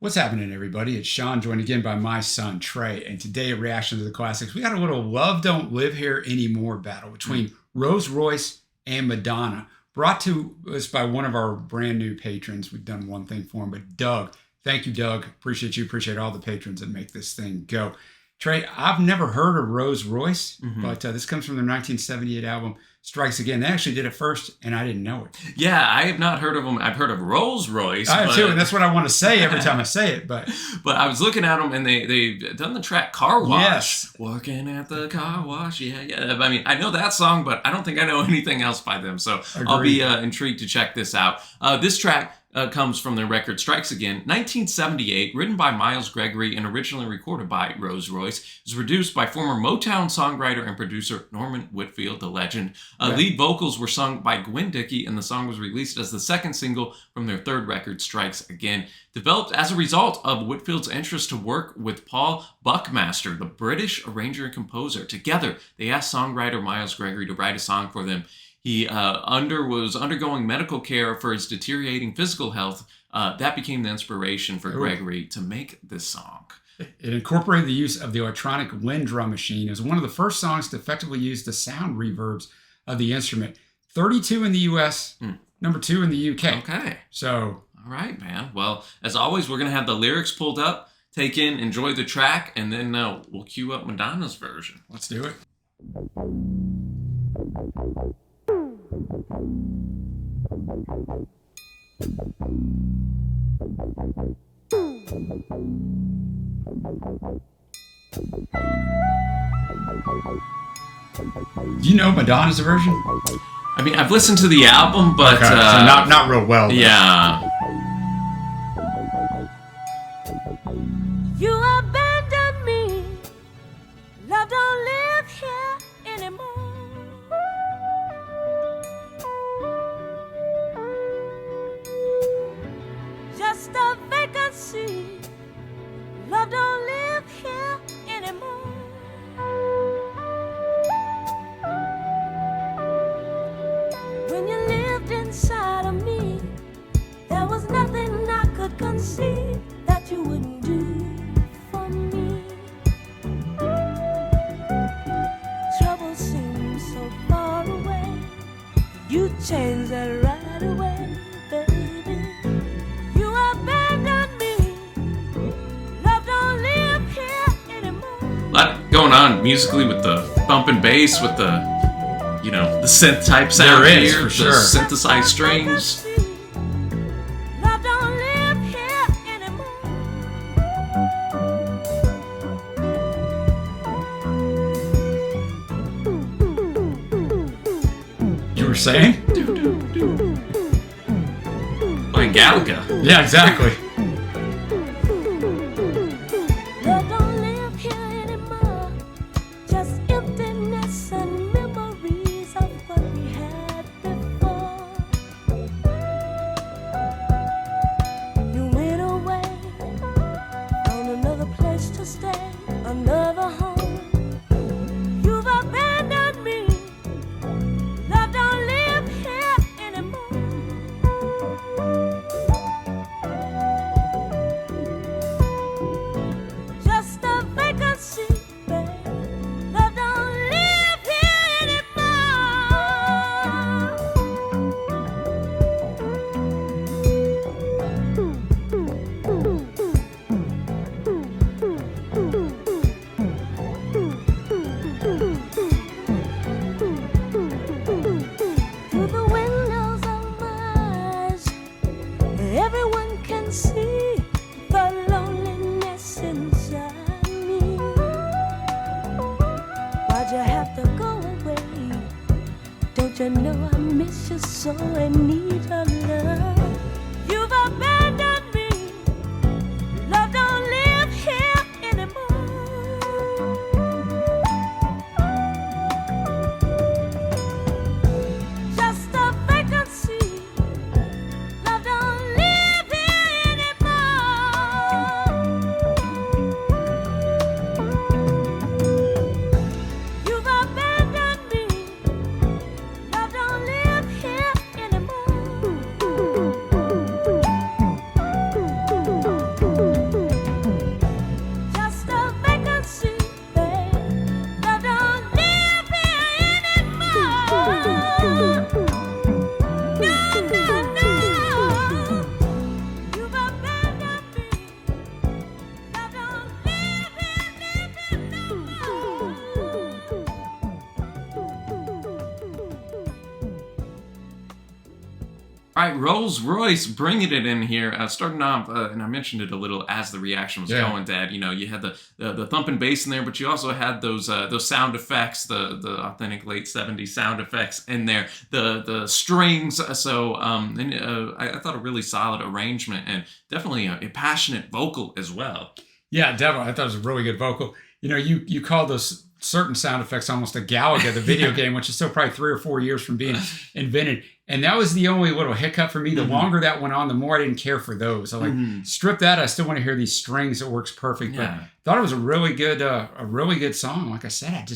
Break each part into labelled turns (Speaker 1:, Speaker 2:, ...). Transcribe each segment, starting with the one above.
Speaker 1: What's happening, everybody? It's Sean, joined again by my son, Trey. And today, a reaction to the classics. We got a little Love Don't Live Here Anymore battle between Royce and Madonna, brought to us by one of our brand new patrons. We've done one thing for him, but Doug. Thank you, Doug. Appreciate you. Appreciate all the patrons that make this thing go. Trey, I've never heard of Royce, but this comes from their 1978 album, Strikes Again. They actually did it first, and I didn't know it.
Speaker 2: Yeah, I have not heard of them. I've heard of Royce.
Speaker 1: I have too, and that's what I want to say every time I say it. But
Speaker 2: I was looking at them, and they've done the track Car Wash.
Speaker 1: Yes.
Speaker 2: Working at the car wash, yeah. I mean, I know that song, but I don't think I know anything else by them. So
Speaker 1: Agreed.
Speaker 2: I'll be intrigued to check this out. This track comes from their record Strikes Again, 1978, written by Miles Gregory and originally recorded by Royce. It was produced by former Motown songwriter and producer Norman Whitfield, the legend. Lead vocals were sung by Gwen Dickey, and the song was released as the second single from their third record, Strikes Again. Developed as a result of Whitfield's interest to work with Paul Buckmaster, the British arranger and composer. Together, they asked songwriter Miles Gregory to write a song for them. He was undergoing medical care for his deteriorating physical health. That became the inspiration for Gregory to make this song.
Speaker 1: It incorporated the use of the electronic Linn drum machine. It was one of the first songs to effectively use the sound reverbs of the instrument. 32 in the U.S., number 2 in the U.K.
Speaker 2: Okay.
Speaker 1: So,
Speaker 2: all right, man. Well, as always, we're going to have the lyrics pulled up, take in, enjoy the track, and then we'll cue up Madonna's version.
Speaker 1: Let's do it. Do you know Madonna's version?
Speaker 2: I mean, I've listened to the album, but
Speaker 1: okay, so not real well. Though.
Speaker 2: Yeah.
Speaker 3: You abandoned me. Love don't live here anymore. Just a vacancy. Love don't live here anymore. When you lived inside of me, there was nothing I could conceive that you wouldn't do for me. Trouble seems so far away. You changed that right away, baby. You abandoned me. Love don't live here anymore.
Speaker 2: A lot going on musically with the bump and bass, with the the synth type sound
Speaker 1: there is,
Speaker 2: here,
Speaker 1: for
Speaker 2: the
Speaker 1: sure.
Speaker 2: synthesized strings.
Speaker 3: Love don't live here anymore.
Speaker 1: You were saying?
Speaker 2: Like Galaga.
Speaker 1: Yeah, exactly.
Speaker 3: Love don't live here anymore. Just emptiness and memories of what we had before. You went away, found another place to stay, another home. You've abandoned me. Love don't live here anymore. Just a vacancy, babe. Love don't live here through the windows of my eyes, everyone can see the loneliness inside me. Why'd you have to go away? Don't you know I miss you so and need your love? You've abandoned me. Love don't live here anymore. Just a vacancy. Love don't live here anymore. You've abandoned me. Love don't live here anymore.
Speaker 2: All right, Rolls Royce bringing it in here, starting off, and I mentioned it a little as the reaction was going, Dad. You know, you had the thumping bass in there, but you also had those sound effects, the authentic late '70s sound effects in there, the strings. So, I thought a really solid arrangement and definitely a passionate vocal as well.
Speaker 1: Yeah, definitely. I thought it was a really good vocal. You know, you call those certain sound effects almost a Galaga, the video game, which is still probably 3 or 4 years from being invented. And that was the only little hiccup for me. The longer that went on, the more I didn't care for those. I like strip that. I still want to hear these strings. It works perfect. But thought it was a really good song. Like I said,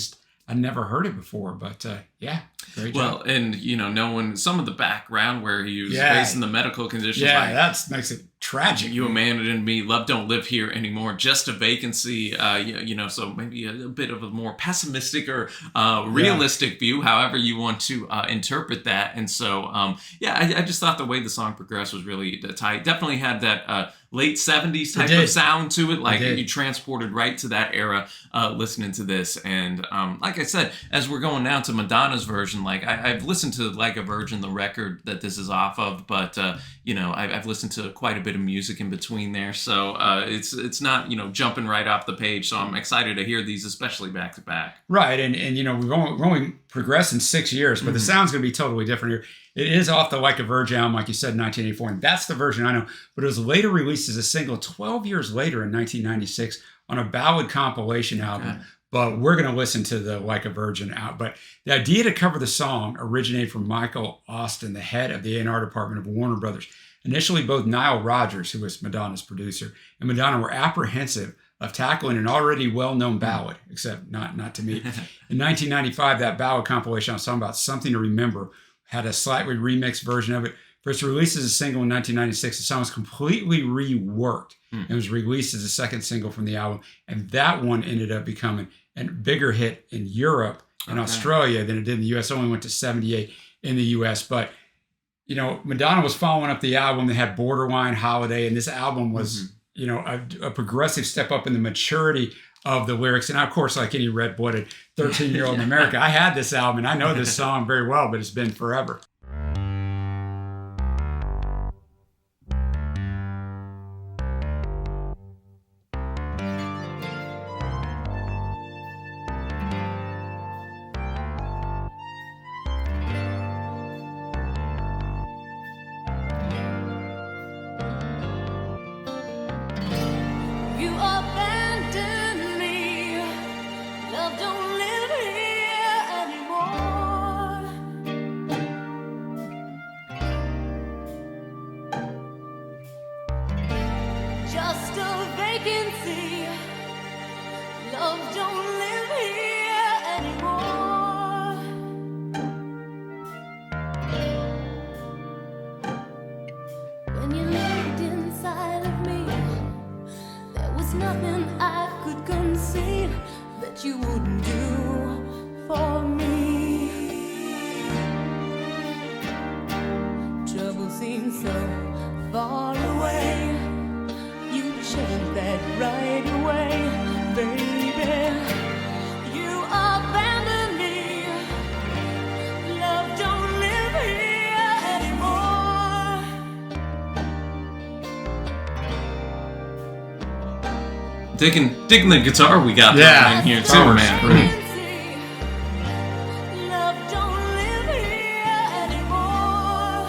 Speaker 1: I never heard it before. But yeah, great job.
Speaker 2: Well, and you know, knowing some of the background where he was facing the medical conditions.
Speaker 1: Yeah, that makes it tragic.
Speaker 2: You abandoned me. Love don't live here anymore. Just a vacancy. You know, so maybe a bit of a more pessimistic or realistic view, however you want to interpret that. And so, I just thought the way the song progressed was really tight. Definitely had that late '70s type of sound to it. Like you transported right to that era listening to this. And like I said, as we're going now to Madonna's version, like I've listened to Like a Virgin, the record that this is off of, but you know, I've listened to quite a bit of music in between there, so it's not, you know, jumping right off the page. So I'm excited to hear these, especially back to back.
Speaker 1: Right, and you know, we're only progressed in 6 years, but the sound's going to be totally different here. It is off the Like a Virgin album, like you said, in 1984, and that's the version I know. But it was later released as a single 12 years later in 1996 on a ballad compilation album. Okay. But we're going to listen to the Like a Virgin out. But the idea to cover the song originated from Michael Austin, the head of the A&R department of Warner Brothers. Initially, both Nile Rodgers, who was Madonna's producer, and Madonna were apprehensive of tackling an already well-known ballad, except not to me. In 1995, that ballad compilation I was talking about, Something to Remember, had a slightly remixed version of it. First released as a single in 1996, the song was completely reworked and was released as a second single from the album. And that one ended up becoming a bigger hit in Europe and Australia than it did in the U.S. It only went to 78 in the U.S. But, you know, Madonna was following up the album that had Borderline, Holiday, and this album was, you know, a progressive step up in the maturity of the lyrics. And of course, like any red-blooded 13-year-old in America, I had this album and I know this song very well, but it's been forever.
Speaker 3: You abandoned me. Love don't live here anymore. Just a vacancy. Love don't live here anymore. When you lived inside of me, there was nothing I could conceive that you wouldn't do for me. Trouble seems so far away. You changed that right away, baby. You abandoned me. Love don't live here anymore.
Speaker 2: Digging the guitar we got in here too, man.
Speaker 1: Great.
Speaker 3: Love don't live here anymore.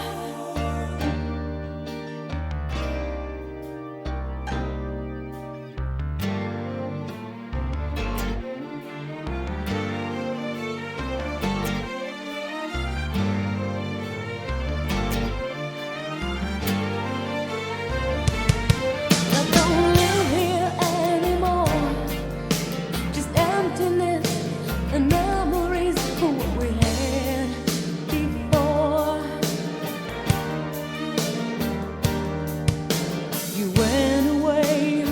Speaker 3: Love don't live here anymore. Just emptiness and memories of what we had before. You went away,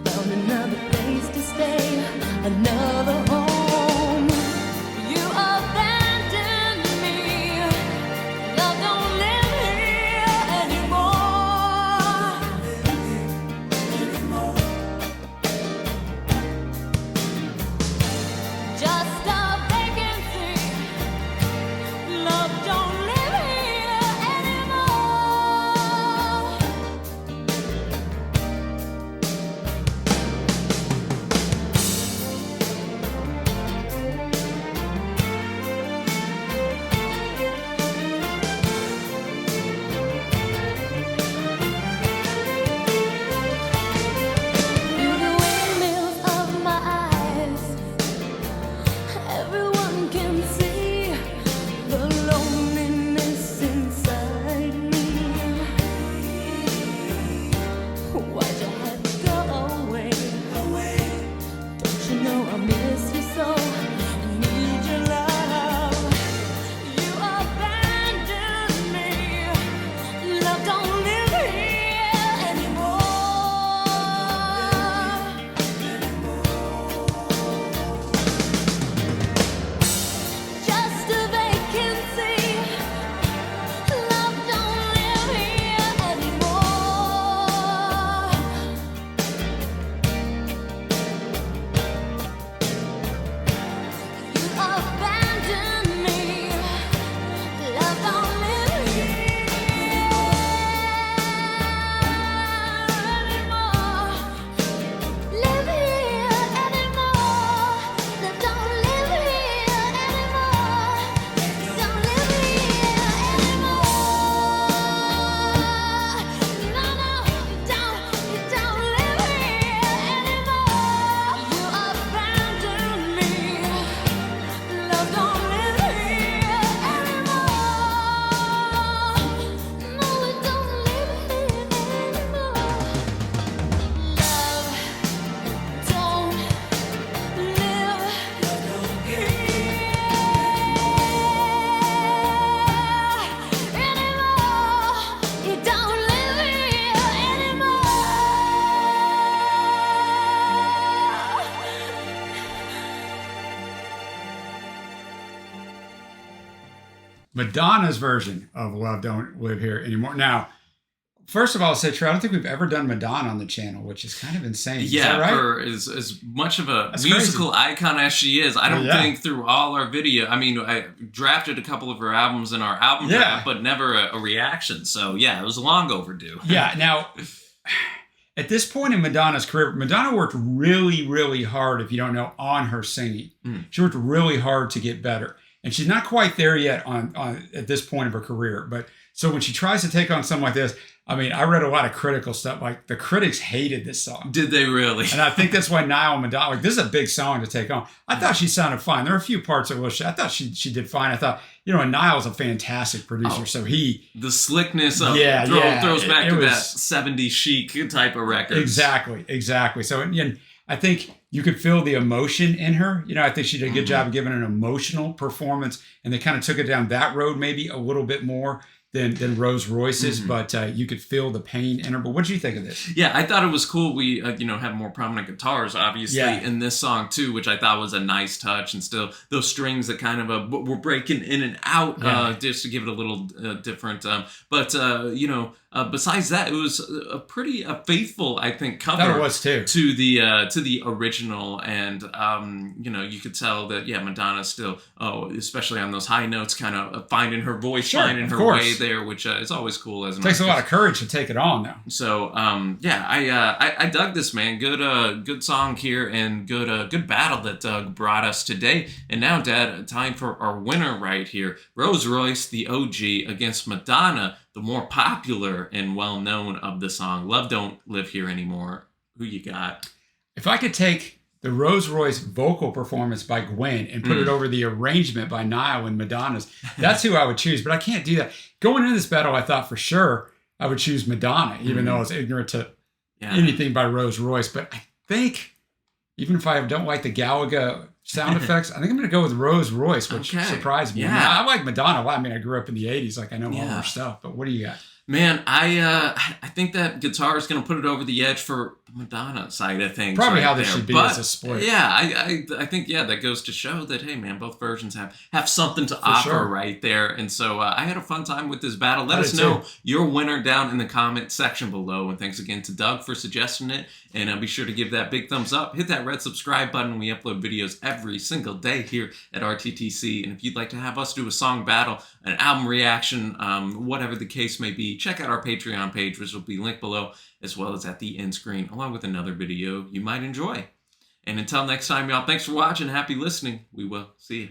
Speaker 3: found another place to stay, another home. You abandoned me. Love don't live here anymore. Just a vacancy. Love don't live here anymore.
Speaker 1: Madonna's version of Love Don't Live Here Anymore. Now, first of all, I'll say, Trey, I don't think we've ever done Madonna on the channel, which is kind of insane. Is that right?
Speaker 2: For as much of a
Speaker 1: That's
Speaker 2: musical
Speaker 1: crazy.
Speaker 2: icon as she is, I don't think through all our video, I mean, I drafted a couple of her albums in our album draft, but never a reaction. So, yeah, it was long overdue.
Speaker 1: Yeah, now, at this point in Madonna's career, Madonna worked really, really hard, if you don't know, on her singing. She worked really hard to get better. And she's not quite there yet on at this point of her career. But so when she tries to take on something like this, I mean, I read a lot of critical stuff. Like, the critics hated this song.
Speaker 2: Did they really?
Speaker 1: And I think that's why Niall and Madonna, like, this is a big song to take on. I thought she sounded fine. There are a few parts that I thought she did fine. I thought, and Niall's a fantastic producer. So the
Speaker 2: slickness of throws back to that 70s chic type of records.
Speaker 1: Exactly. So, and I think you could feel the emotion in her. I think she did a good job of giving an emotional performance, and they kind of took it down that road maybe a little bit more than Rose Royce's, but you could feel the pain in her. But what did you think of this?
Speaker 2: Yeah, I thought it was cool. We, have more prominent guitars, obviously, in this song, too, which I thought was a nice touch. And still, those strings that kind of were breaking in and out just to give it a little different. Besides that, it was a pretty faithful, I think, cover.
Speaker 1: That it was, too.
Speaker 2: To the original. And, you could tell that, Madonna still, especially on those high notes, kind of finding her voice, finding her way there, which is always cool as an
Speaker 1: artist. Takes a lot of courage to take it on, though.
Speaker 2: So, I dug this, man. Good song here, and good battle that Doug brought us today. And now, Dad, time for our winner right here. Rose Royce, the OG, against Madonna, the more popular and well-known of the song. Love Don't Live Here Anymore. Who you got?
Speaker 1: If I could take the Rose Royce vocal performance by Gwen and put it over the arrangement by Niall and Madonna's, that's who I would choose. But I can't do that. Going into this battle, I thought for sure I would choose Madonna, even though I was ignorant to anything by Rose Royce. But I think, even if I don't like the Galaga sound effects, I think I'm going to go with Rose Royce, which surprised me.
Speaker 2: Yeah.
Speaker 1: I like Madonna. I mean, I grew up in the 80s. Like, I know all her stuff. But what do you got?
Speaker 2: Man, I think that guitar is going to put it over the edge for the Madonna side of things.
Speaker 1: Probably how
Speaker 2: there.
Speaker 1: this should be
Speaker 2: but,
Speaker 1: as a split.
Speaker 2: Yeah, I think, that goes to show that, hey, man, both versions have something to offer right there. And so I had a fun time with this battle. Let us know your winner down in the comment section below. And thanks again to Doug for suggesting it. And be sure to give that big thumbs up. Hit that red subscribe button. We upload videos every single day here at RTTC. And if you'd like to have us do a song battle, an album reaction, whatever the case may be, check out our Patreon page, which will be linked below, as well as at the end screen, along with another video you might enjoy. And until next time, y'all, thanks for watching. Happy listening. We will see you.